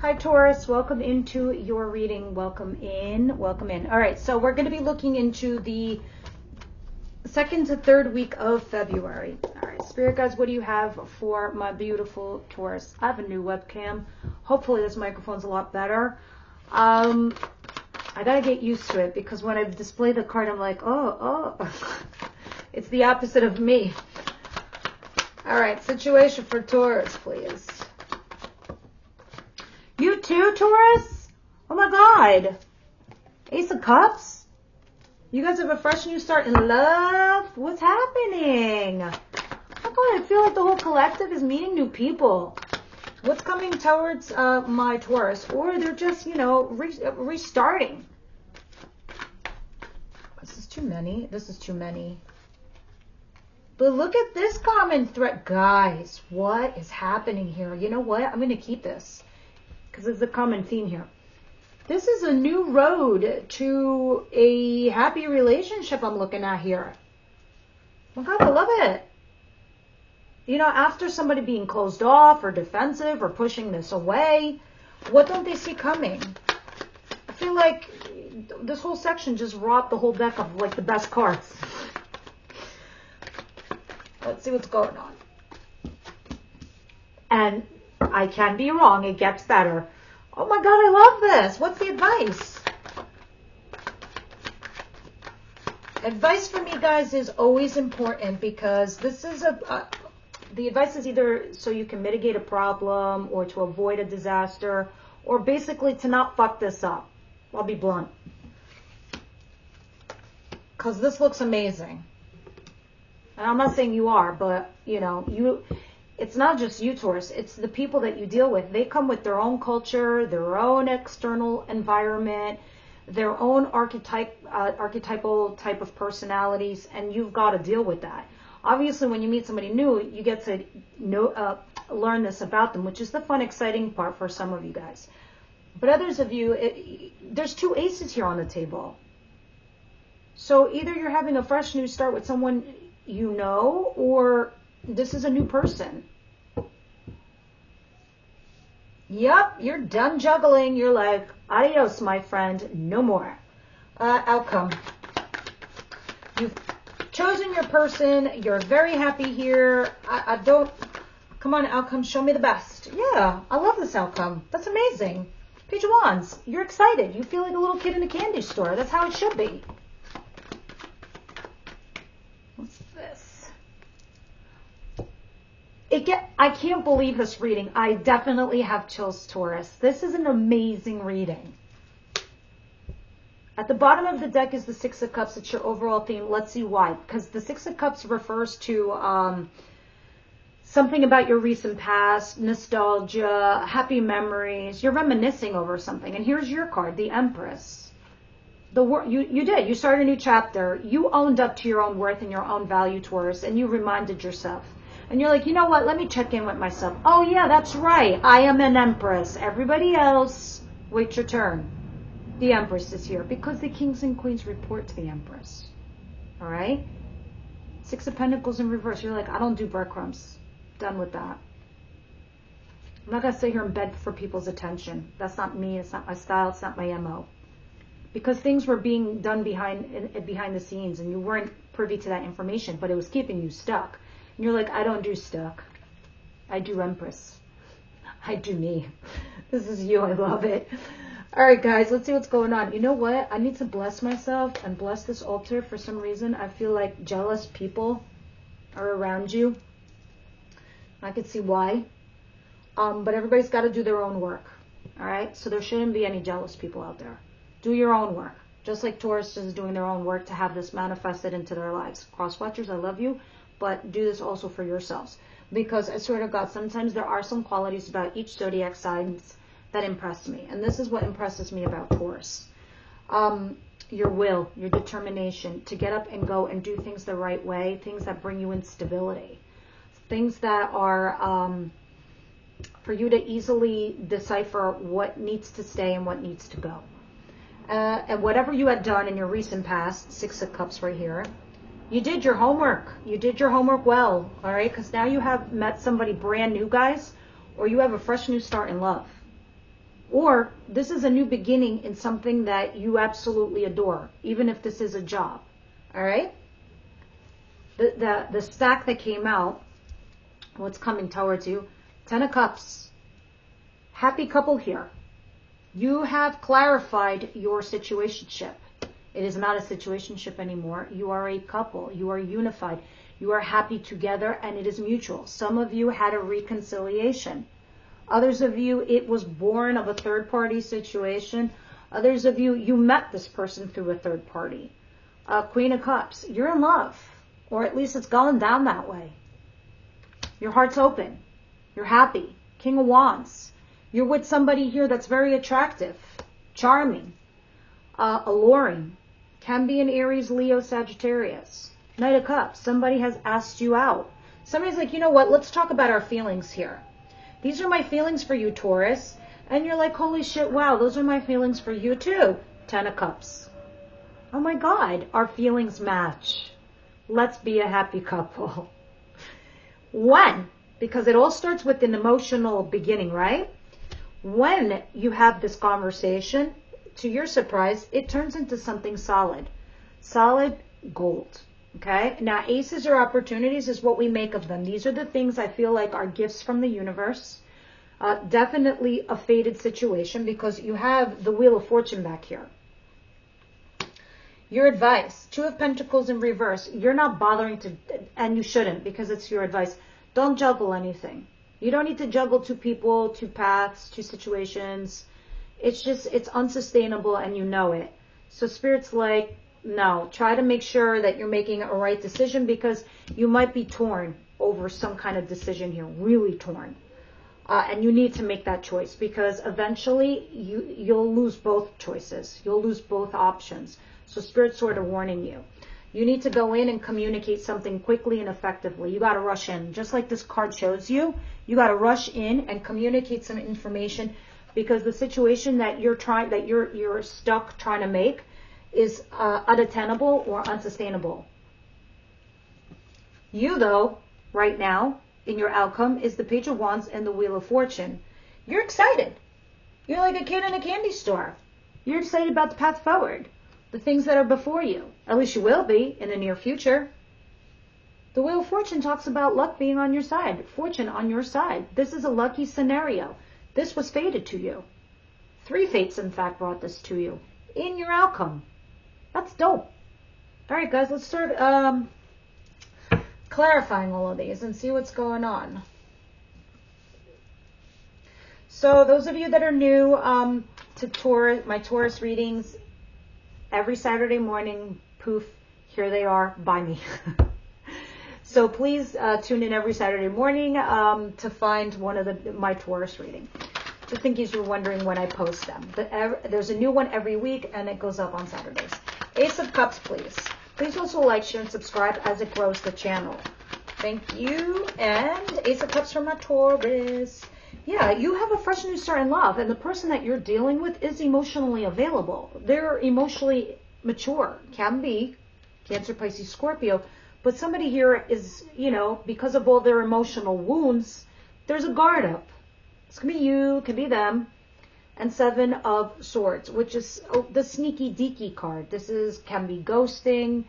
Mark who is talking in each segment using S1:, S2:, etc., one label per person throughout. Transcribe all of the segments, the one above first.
S1: Hi Taurus, welcome into your reading. Welcome in, welcome in. All right, so we're going to be looking into the second to third week of February. All right, Spirit guides, what do you have for my beautiful Taurus? I have a new webcam. Hopefully this microphone's a lot better. I gotta get used to it because when I display the card, I'm like, oh. It's the opposite of me. All right, situation for Taurus, please. You too, Taurus? Oh my God. Ace of Cups? You guys have a fresh new start in love? What's happening? Oh God, I feel like the whole collective is meeting new people. What's coming towards my Taurus? Or they're just, restarting. This is too many. This is too many. But look at this common thread. Guys, what is happening here? You know what? I'm going to keep this. Because there's a common theme here. This is a new road to a happy relationship I'm looking at here. Oh my God, I love it. You know, after somebody being closed off or defensive or pushing this away, what don't they see coming? I feel like this whole section just robbed the whole deck of like the best cards. Let's see what's going on. And I can be wrong. It gets better. Oh my God, I love this. What's the advice? Advice for me, guys, is always important because this is the advice is either so you can mitigate a problem or to avoid a disaster or basically to not fuck this up. I'll be blunt. Because this looks amazing. And I'm not saying you are, but, it's not just you, Taurus. It's the people that you deal with. They come with their own culture, their own external environment, their own archetypal type of personalities, and you've got to deal with that. Obviously, when you meet somebody new, you get to learn this about them, which is the fun, exciting part for some of you guys. But others of you, there's two aces here on the table. So either you're having a fresh new start with someone you know, or this is a new person. Yep, you're done juggling. You're like, adios, my friend. No more. Outcome. You've chosen your person. You're very happy here. I don't... Come on, outcome. Show me the best. Yeah, I love this outcome. That's amazing. Page of Wands. You're excited. You feel like a little kid in a candy store. That's how it should be. What's this? I can't believe this reading. I definitely have chills, Taurus. This is an amazing reading. At the bottom of the deck is the Six of Cups. It's your overall theme. Let's see why. Because the Six of Cups refers to something about your recent past, nostalgia, happy memories. You're reminiscing over something. And here's your card, the Empress. You did. You started a new chapter. You owned up to your own worth and your own value, Taurus, and you reminded yourself. And you're like, you know what? Let me check in with myself. Oh, yeah, that's right. I am an Empress. Everybody else, wait your turn. The Empress is here because the Kings and Queens report to the Empress. All right? Six of Pentacles in reverse. You're like, I don't do breadcrumbs. Done with that. I'm not going to sit here and beg for people's attention. That's not me. It's not my style. It's not my MO. Because things were being done behind the scenes and you weren't privy to that information, but it was keeping you stuck. And you're like, I don't do stuck. I do Empress. I do me. This is you. I love it. All right, guys, let's see what's going on. You know what? I need to bless myself and bless this altar. For some reason, I feel like jealous people are around you. I could see why. But everybody's got to do their own work. All right? So there shouldn't be any jealous people out there. Do your own work. Just like Taurus is doing their own work to have this manifested into their lives. Cross watchers, I love you. But do this also for yourselves. Because I swear to God, sometimes there are some qualities about each zodiac signs that impress me. And this is what impresses me about Taurus. Your will, your determination to get up and go and do things the right way. Things that bring you in stability. Things that are for you to easily decipher what needs to stay and what needs to go. And whatever you had done in your recent past, Six of Cups right here, you did your homework. You did your homework well, all right? Because now you have met somebody brand new, guys, or you have a fresh new start in love. Or this is a new beginning in something that you absolutely adore, even if this is a job. All right? The stack that came out, what's coming towards you, 10 of Cups. Happy couple here. You have clarified your situationship. It is not a situationship anymore. You are a couple. You are unified. You are happy together, and it is mutual. Some of you had a reconciliation. Others of you, it was born of a third-party situation. Others of you, you met this person through a third party. Queen of Cups, you're in love. Or at least it's going down that way. Your heart's open. You're happy. King of Wands. You're with somebody here that's very attractive, charming, alluring. Can be an Aries, Leo, Sagittarius. Knight of Cups. Somebody has asked you out. Somebody's like, you know what? Let's talk about our feelings here. These are my feelings for you, Taurus. And you're like, holy shit, wow, those are my feelings for you too. 10 of Cups. Oh my God, our feelings match. Let's be a happy couple. When? Because it all starts with an emotional beginning, right? When you have this conversation, to your surprise, it turns into something solid. Solid gold. Okay? Now, aces or opportunities is what we make of them. These are the things I feel like are gifts from the universe. Definitely a fated situation because you have the Wheel of Fortune back here. Your advice, 2 of Pentacles in reverse. You're not bothering to, and you shouldn't because it's your advice. Don't juggle anything. You don't need to juggle 2 people, 2 paths, 2 situations. It's just, it's unsustainable and you know it. So Spirit's like, no, try to make sure that you're making a right decision because you might be torn over some kind of decision here, really torn. And you need to make that choice because eventually you'll lose both choices. You'll lose both options. So Spirit's sort of warning you. You need to go in and communicate something quickly and effectively. You got to rush in. Just like this card shows you, you got to rush in and communicate some information because the situation that you're stuck trying to make is unattainable or unsustainable. You, though, right now, in your outcome, is the Page of Wands and the Wheel of Fortune. You're excited. You're like a kid in a candy store. You're excited about the path forward, the things that are before you. At least you will be in the near future. The Wheel of Fortune talks about luck being on your side, fortune on your side. This is a lucky scenario. This was fated to you. 3 fates, in fact, brought this to you in your outcome. That's dope. All right, guys, let's start clarifying all of these and see what's going on. So those of you that are new to Taurus, my Taurus readings, every Saturday morning, poof, here they are by me. So please tune in every Saturday morning to find one of my Taurus reading. Just in case you're wondering when I post them. There's a new one every week and it goes up on Saturdays. Ace of Cups, please. Please also like, share, and subscribe as it grows the channel. Thank you. And Ace of Cups from my Taurus. Yeah, you have a fresh new start in love, and the person that you're dealing with is emotionally available. They're emotionally mature. Can be Cancer, Pisces, Scorpio. But somebody here is, you know, because of all their emotional wounds, there's a guard up. This could be you, could be them. And 7 of Swords, which is the sneaky deaky card. This can be ghosting,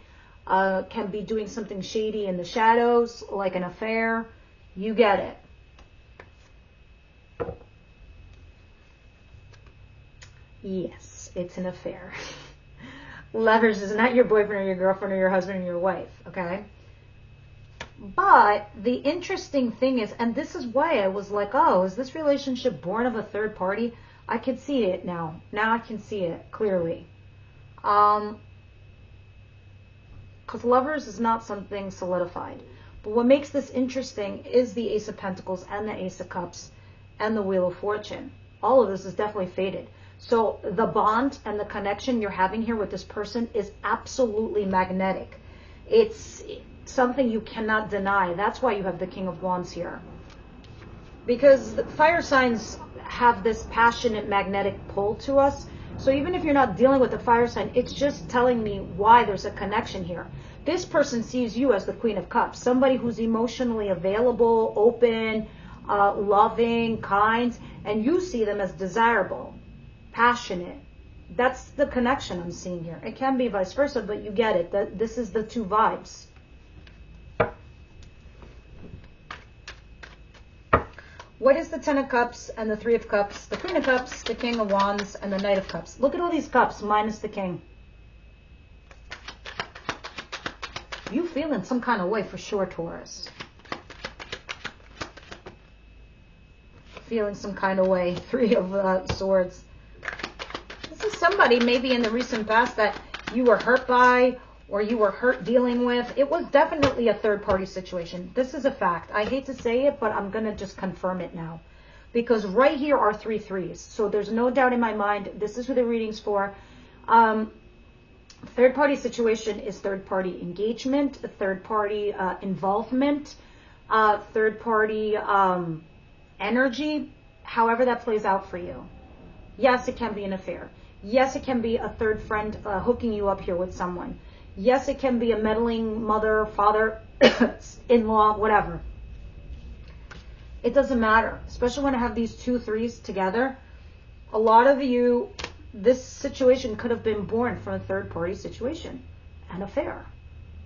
S1: can be doing something shady in the shadows, like an affair. You get it. Yes, it's an affair. Lovers is not your boyfriend or your girlfriend or your husband or your wife, okay? But the interesting thing is, and this is why I was like, oh, is this relationship born of a third party? I can see it now. Now I can see it clearly. Because Lovers is not something solidified. But what makes this interesting is the Ace of Pentacles and the Ace of Cups and the Wheel of Fortune. All of this is definitely fated. So the bond and the connection you're having here with this person is absolutely magnetic. It's something you cannot deny. That's why you have the King of Wands here. Because the fire signs have this passionate magnetic pull to us. So even if you're not dealing with a fire sign, it's just telling me why there's a connection here. This person sees you as the Queen of Cups, somebody who's emotionally available, open, loving, kind, and you see them as desirable, passionate. That's the connection I'm seeing here. It can be vice versa, but you get it. That this is the two vibes. What is the Ten of Cups and the Three of Cups, the Queen of Cups, the King of Wands, and the Knight of Cups? Look at all these cups minus the King. You feeling some kind of way for sure, Taurus. Feeling some kind of way. Three of Swords. This is somebody maybe in the recent past that you were hurt by or you were hurt dealing with. It was definitely a third-party situation. This is a fact. I hate to say it, but I'm going to just confirm it now. Because right here are 3 threes. So there's no doubt in my mind, this is who the reading's for. Third-party situation is third-party engagement, third-party involvement, third-party energy, however that plays out for you. Yes, it can be an affair. Yes, it can be a third friend hooking you up here with someone. Yes, it can be a meddling mother, father, in-law, whatever. It doesn't matter, especially when I have these 2 threes together. A lot of you, this situation could have been born from a third-party situation, an affair,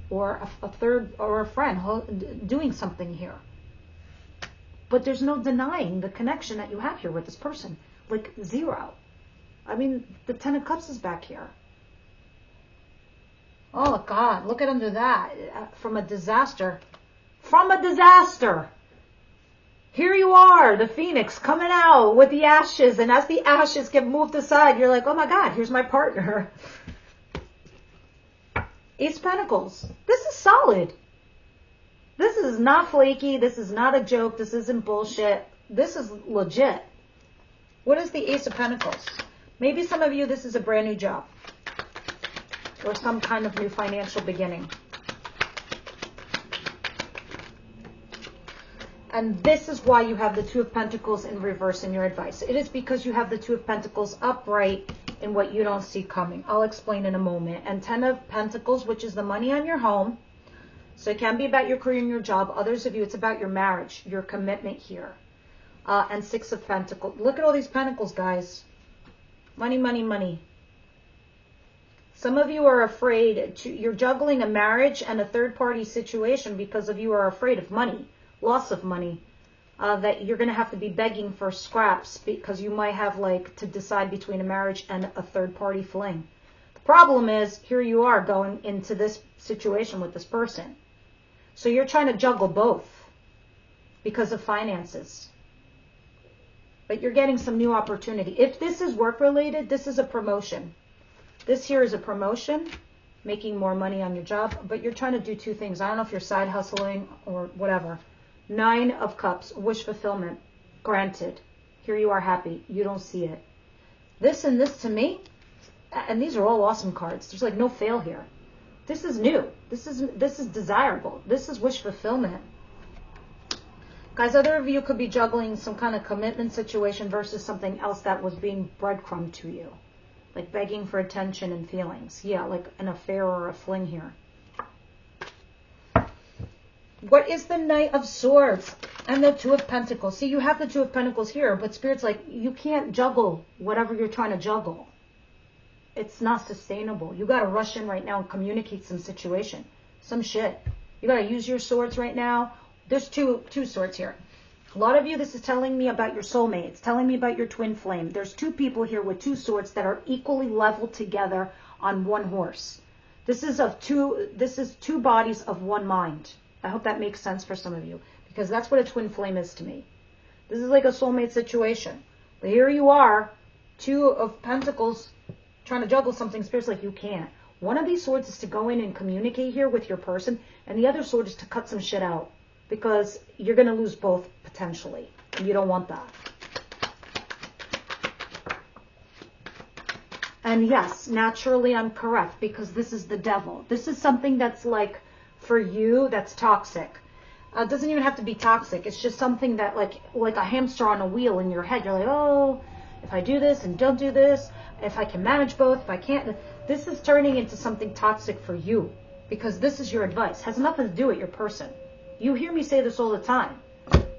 S1: or a third or a friend doing something here. But there's no denying the connection that you have here with this person, like zero. I mean, the Ten of Cups is back here. Oh, God, look at under that. From a disaster. From a disaster. Here you are, the Phoenix, coming out with the ashes. And as the ashes get moved aside, you're like, oh, my God, here's my partner. Ace of Pentacles. This is solid. This is not flaky. This is not a joke. This isn't bullshit. This is legit. What is the Ace of Pentacles? Maybe some of you, this is a brand new job. Or some kind of new financial beginning. And this is why you have the Two of Pentacles in reverse in your advice. It is because you have the Two of Pentacles upright in what you don't see coming. I'll explain in a moment. And 10 of Pentacles, which is the money on your home. So it can be about your career and your job. Others of you, it's about your marriage, your commitment here. And 6 of Pentacles. Look at all these Pentacles, guys. Money, money, money. Some of you are afraid. You're juggling a marriage and a third-party situation because of you are afraid of money, loss of money, that you're going to have to be begging for scraps because you might have like to decide between a marriage and a third-party fling. The problem is, here you are going into this situation with this person. So you're trying to juggle both because of finances. But you're getting some new opportunity. If this is work-related, this is a promotion. This here is a promotion, making more money on your job, but you're trying to do 2 things. I don't know if you're side hustling or whatever. 9 of Cups, wish fulfillment, granted. Here you are happy. You don't see it. This and this to me, and these are all awesome cards. There's like no fail here. This is new. This is desirable. This is wish fulfillment. Guys, other of you could be juggling some kind of commitment situation versus something else that was being breadcrumbed to you. Like begging for attention and feelings. Yeah, like an affair or a fling here. What is the Knight of Swords and the Two of Pentacles? See, you have the Two of Pentacles here, but Spirit's like, you can't juggle whatever you're trying to juggle. It's not sustainable. You got to rush in right now and communicate some situation. Some shit. You got to use your swords right now. There's two swords here. A lot of you, this is telling me about your soulmate. It's telling me about your twin flame. There's 2 people here with 2 swords that are equally leveled together on 1 horse. This is 2 bodies of 1 mind. I hope that makes sense for some of you, because that's what a twin flame is to me. This is like a soulmate situation. But here you are, 2 of Pentacles, trying to juggle something. Spirit's like, you can't. One of these swords is to go in and communicate here with your person, and the other sword is to cut some shit out. Because you're going to lose both potentially. And you don't want that. And yes, naturally I'm correct. Because this is the devil. This is something that's like, for you, that's toxic. It doesn't even have to be toxic. It's just something that like a hamster on a wheel in your head. You're like, oh, if I do this and don't do this. If I can manage both. If I can't. This is turning into something toxic for you. Because this is your advice. It has nothing to do with your person. You hear me say this all the time.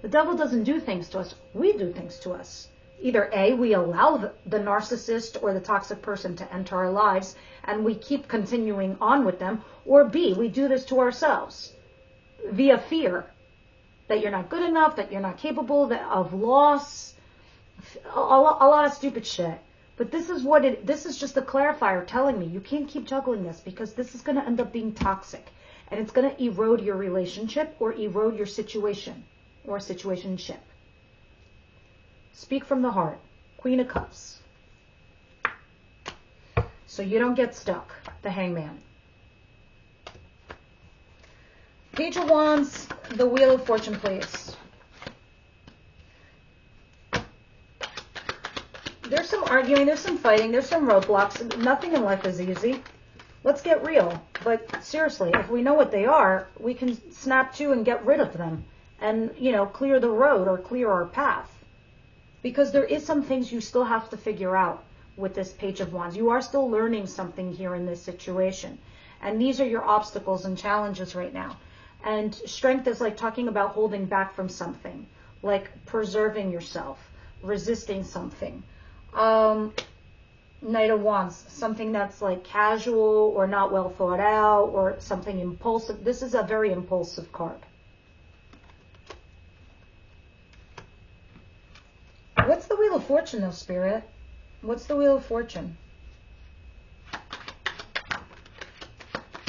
S1: The devil doesn't do things to us. We do things to us. either A, we allow the narcissist or the toxic person to enter our lives and we keep continuing on with them, or B, we do this to ourselves via fear that you're not good enough, that you're not capable of loss, a lot of stupid shit. But this is just a clarifier telling me you can't keep juggling this, because this is going to end up being toxic and it's going to erode your relationship or erode your situation or situationship. Speak from the heart. Queen of Cups. So you don't get stuck. The Hangman. Page of Wands. The Wheel of Fortune, please. There's some arguing, there's some fighting, there's some roadblocks. Nothing in life is easy. Let's get real. But seriously, if we know what they are, we can snap to and get rid of them. And, you know, clear the road or clear our path. Because there is some things you still have to figure out with this Page of Wands. You are still learning something here in this situation. And these are your obstacles and challenges right now. And strength is like talking about holding back from something. Like preserving yourself. Resisting something. Knight of Wands. Something that's like casual or not well thought out. Or something impulsive. This is a very impulsive card. What's the Wheel of Fortune though, Spirit? What's the Wheel of Fortune?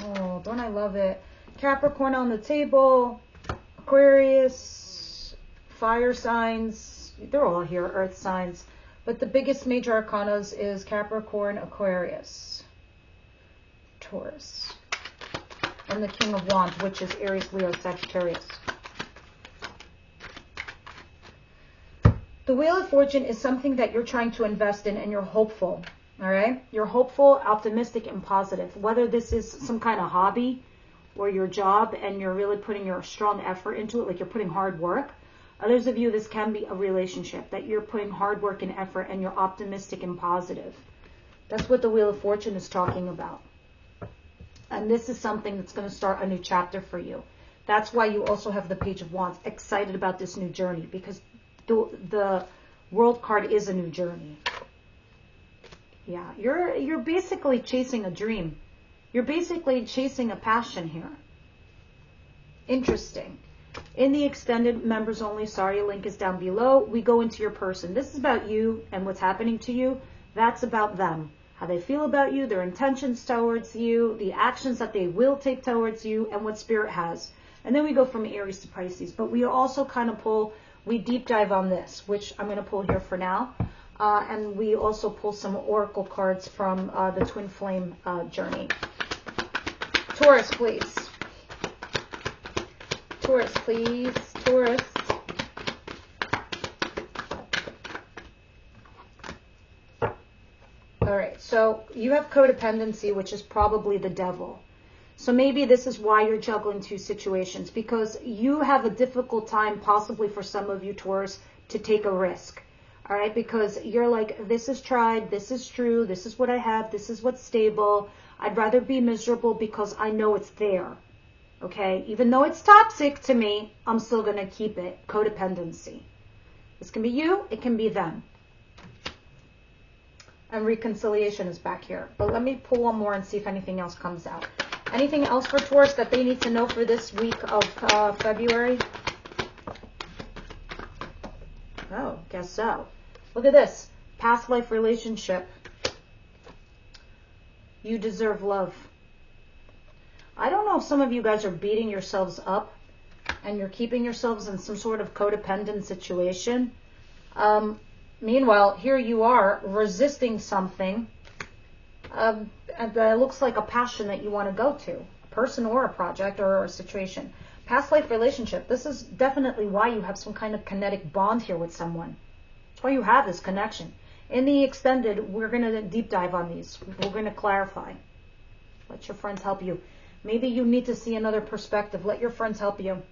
S1: Oh, don't I love it? Capricorn on the table. Aquarius. Fire signs. They're all here, earth signs. But the biggest major arcanas is Capricorn, Aquarius. Taurus. And the King of Wands, which is Aries, Leo, Sagittarius. The Wheel of Fortune is something that you're trying to invest in and you're hopeful, all right? You're hopeful, optimistic, and positive. Whether this is some kind of hobby or your job and you're really putting your strong effort into it, like you're putting hard work. Others of you, this can be a relationship, that you're putting hard work and effort and you're optimistic and positive. That's what the Wheel of Fortune is talking about. And this is something that's going to start a new chapter for you. That's why you also have the Page of Wands, excited about this new journey, because the World card is a new journey. Yeah, you're basically chasing a dream. You're basically chasing a passion here. Interesting. In the extended members only, sorry, link is down below. We go into your person. This is about you and what's happening to you. That's about them. How they feel about you, their intentions towards you, the actions that they will take towards you, and what Spirit has. And then we go from Aries to Pisces. But we also kind of we deep dive on this, which I'm going to pull here for now. And we also pull some oracle cards from the Twin Flame journey. Taurus, please. Taurus, please. Taurus. All right, so you have codependency, which is probably the devil. So maybe this is why you're juggling two situations, because you have a difficult time, possibly for some of you, Taurus, to take a risk. All right, because you're like, this is tried, this is true, this is what I have, this is what's stable. I'd rather be miserable because I know it's there. Okay, even though it's toxic to me, I'm still going to keep it. Codependency. This can be you, it can be them. And reconciliation is back here. But let me pull one more and see if anything else comes out. Anything else for Taurus that they need to know for this week of February? Oh, guess so. Look at this. Past life relationship. You deserve love. I don't know if some of you guys are beating yourselves up and you're keeping yourselves in some sort of codependent situation. Meanwhile, here you are resisting something that looks like a passion that you want to go to, a person or a project or a situation. Past life relationship. This is definitely why you have some kind of kinetic bond here with someone. That's why you have this connection. In the extended, we're going to deep dive on these. We're going to clarify. Let your friends help you. Maybe you need to see another perspective. Let your friends help you. All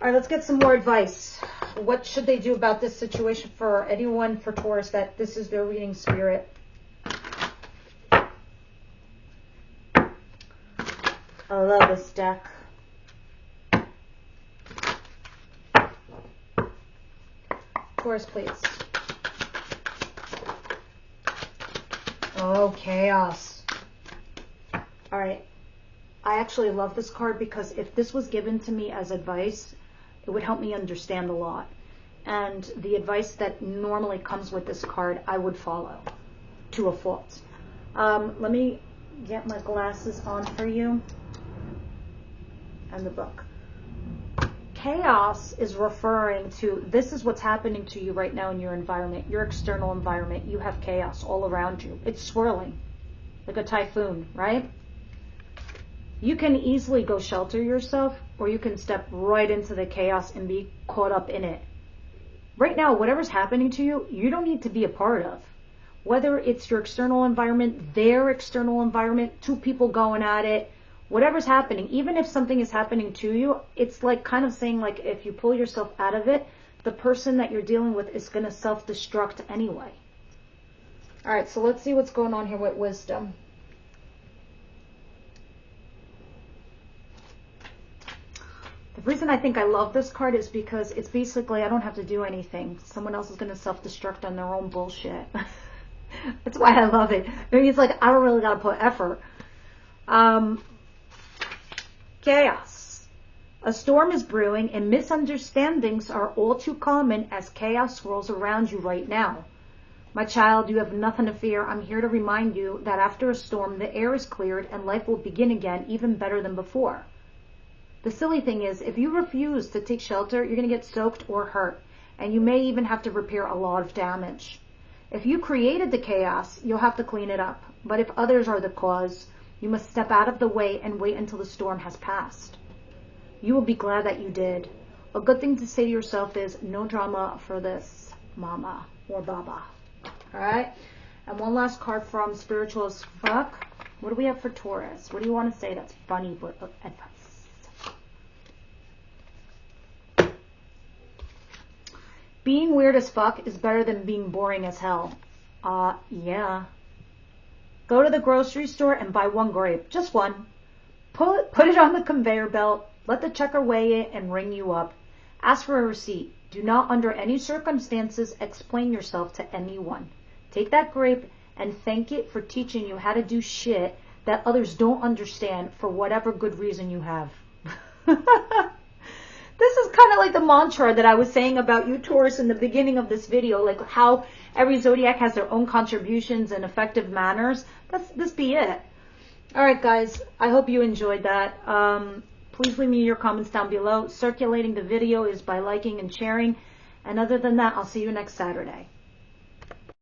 S1: right, let's get some more advice. What should they do about this situation for anyone for Taurus that this is their reading, Spirit? I love this deck. Taurus, please. Oh, chaos. All right. I actually love this card because if this was given to me as advice, it would help me understand a lot. And the advice that normally comes with this card, I would follow to a fault. Let me get my glasses on for you and the book. Chaos is referring to, this is what's happening to you right now in your environment, your external environment. You have chaos all around you. It's swirling like a typhoon, right? You can easily go shelter yourself, or you can step right into the chaos and be caught up in it. Right now, whatever's happening to you, you don't need to be a part of. Whether it's your external environment, their external environment, two people going at it, whatever's happening, even if something is happening to you, it's like kind of saying, like, if you pull yourself out of it, the person that you're dealing with is going to self-destruct anyway. All right, so let's see what's going on here with wisdom. The reason I think I love this card is because it's basically, I don't have to do anything. Someone else is going to self-destruct on their own bullshit. That's why I love it. Maybe it's like, I don't really got to put effort. Chaos. A storm is brewing and misunderstandings are all too common as chaos swirls around you right now. My child, you have nothing to fear. I'm here to remind you that after a storm, the air is cleared and life will begin again, even better than before. The silly thing is, if you refuse to take shelter, you're going to get soaked or hurt, and you may even have to repair a lot of damage. If you created the chaos, you'll have to clean it up. But if others are the cause, you must step out of the way and wait until the storm has passed. You will be glad that you did. A good thing to say to yourself is, no drama for this, mama or baba. All right? And one last card from Spiritual as Fuck. What do we have for Taurus? What do you want to say that's funny but advice? Being weird as fuck is better than being boring as hell. Yeah. Go to the grocery store and buy one grape. Just one. Put it on the conveyor belt. Let the checker weigh it and ring you up. Ask for a receipt. Do not under any circumstances explain yourself to anyone. Take that grape and thank it for teaching you how to do shit that others don't understand for whatever good reason you have. This is kind of like the mantra that I was saying about you, Taurus, in the beginning of this video, like how every zodiac has their own contributions and effective manners. This be it. All right, guys, I hope you enjoyed that. Please leave me your comments down below. Circulating the video is by liking and sharing. And other than that, I'll see you next Saturday.